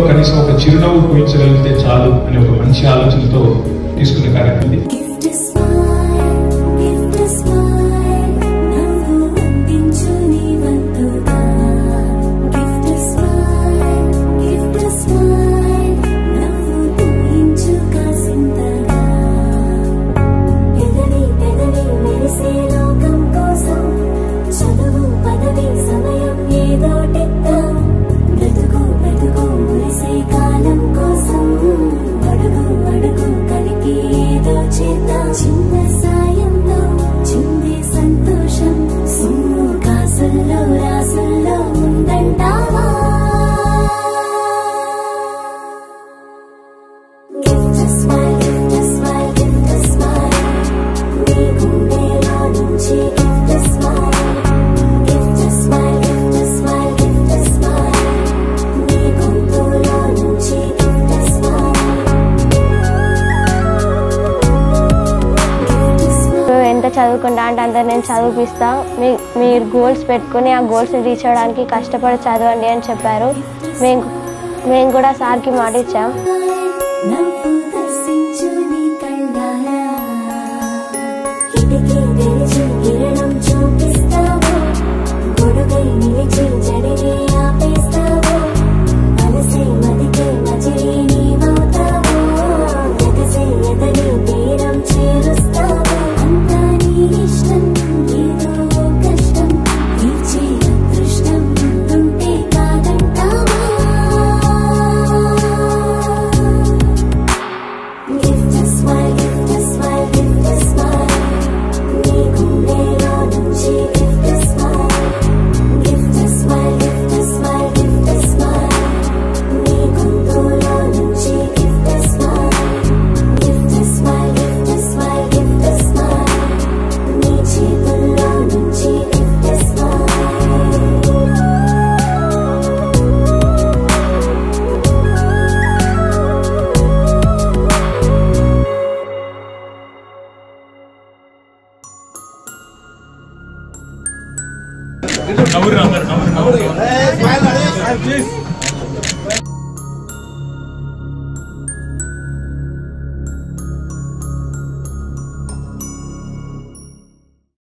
కనీసం ఒక చిరునవ్వు పూయించగలిగితే చాలు అనే ఒక మంచి ఆలోచనతో తీసుకునే కార్యక్రమం ఇది. చదువుకుంటా అంటే అందరు నేను చదివిస్తా, మీరు గోల్స్ పెట్టుకుని ఆ గోల్స్ని రీచ్ అవ్వడానికి కష్టపడి చదవండి అని చెప్పారు. మేము కూడా సార్కి మాట ఇచ్చాం. నవ్వురు